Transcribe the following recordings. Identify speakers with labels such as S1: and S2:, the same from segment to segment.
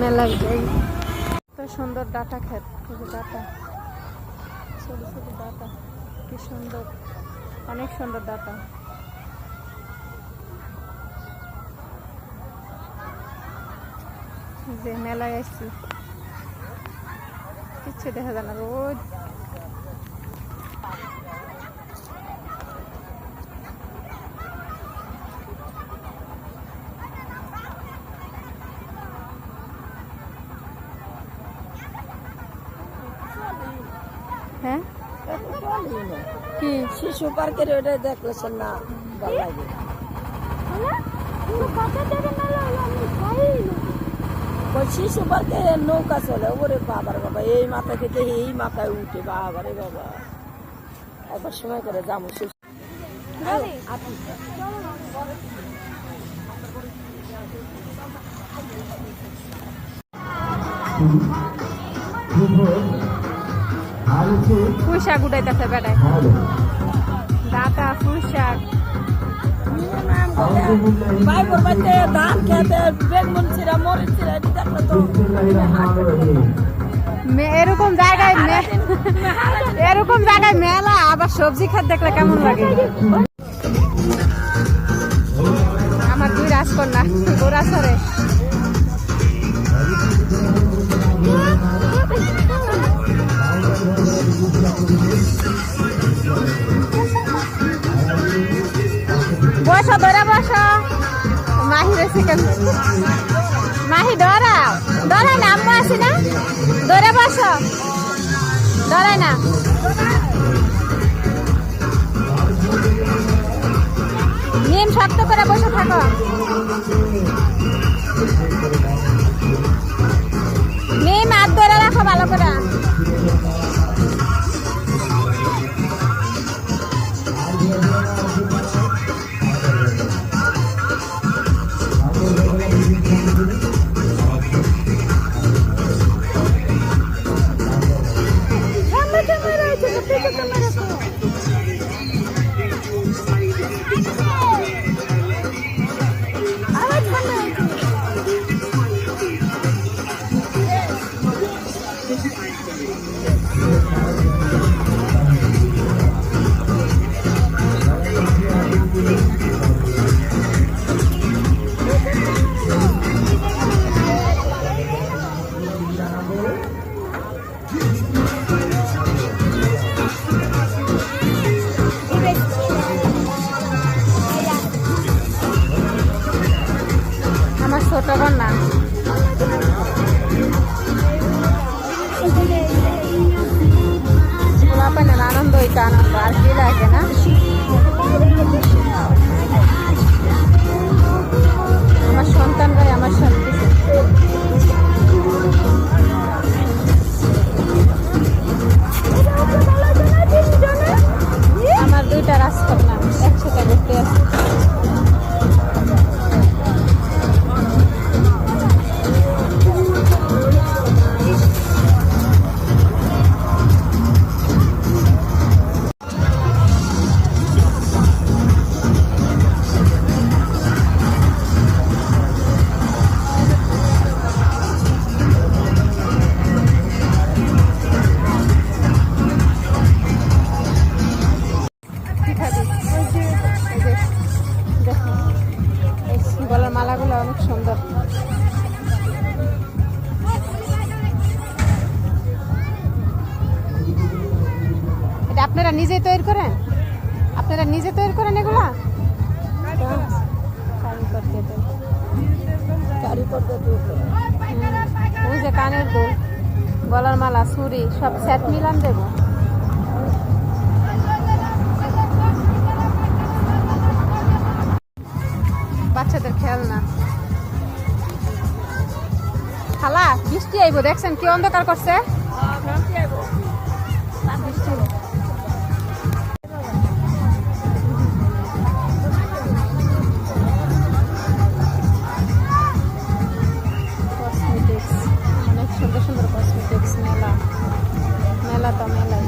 S1: মেলায় যাই। তো সুন্দর ডাটা ক্ষেত, ডাটা, ছোট ছোট ডাটা, কি সুন্দর, অনেক সুন্দর ডাটা। যে মেলায় আসছি, কিচ্ছু দেখা যায় না, রোদ। হ্যাঁ কি
S2: শিশু পার্কের ওটা দেখলেছেন না? শিশু পার্কে নৌকা চলে, ওরে বাবার বাবা, এই মাথা থেকে এই মাথায় উঠে, বাবারে বাবা, একবার সময় করে যাবো।
S1: পুঁইশাক উঠাইতেছে বেটায়, ডাটা পুঁইশাক।
S2: ধান খেতে বেগুন ছিঁড়া, মরিচ ছিঁড়া, দেখলে তো
S1: এরকম জায়গায় মেলা, আবার সবজি খাত দেখলে কেমন লাগে। আমার দুই রাজকন্যা গোড়াছড়ে। বসো, ধরে বসো। মাহি রয়েছে কেন? মাহি ধরাও, ধরাই না, আম্মু আছি না, ধরে বসো, ধরাই না। নিম শক্ত করে বসে থাকো, নিম হাত ধরে রাখো ভালো করে। আমার ছোট কন্যা আনন্দ, হইতে আনন্দ আর কি লাগে না। আমার সন্তান ভাই আমার সাথে আমার দুইটা রাজকন্যা একসাথে ঘুরতে আছে। গলার মালাগুলো অনেক সুন্দর। এটা আপনারা নিজেই তৈরি করেন? আপনারা নিজে তৈরি করেন এগুলা? ওই যে কানের দুল, গলার মালা, চুড়ি সব সেট মিলান দেবো। বাচ্চাদের খেলনা। খালা বৃষ্টি আইব, দেখছেন কি অন্ধকার করছে। অনেক সুন্দর সুন্দর কসমেটিক্স মেলা, মেলা তো মেলাই।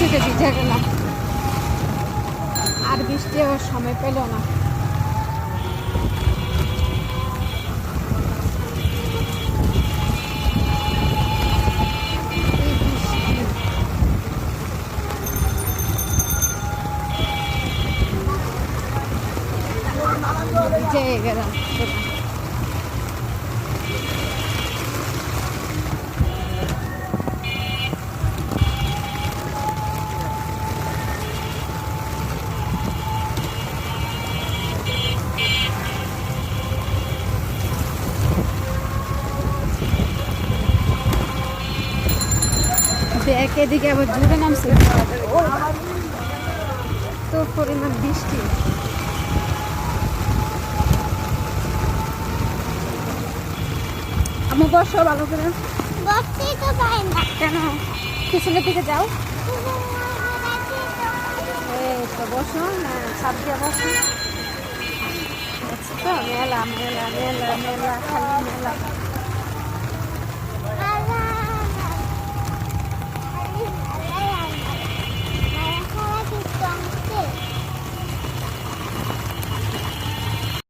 S1: বৃষ্টিতে ভিজে গেলাম, আর বৃষ্টিও সময় পেল না। ভিজে গেলাম পুরো। দেখ এদিকে আবার জোরে নামছে, তো পরিমাণ বৃষ্টি। আমি বসো ভালো করে।
S3: বসতেই তো পাই না।
S1: কেন? পিছনের দিকে যাও। এই তো বসো না, ছাদ দিয়ে বসো। তো মেলা মেলা মেলা মেলা খালি মেলা।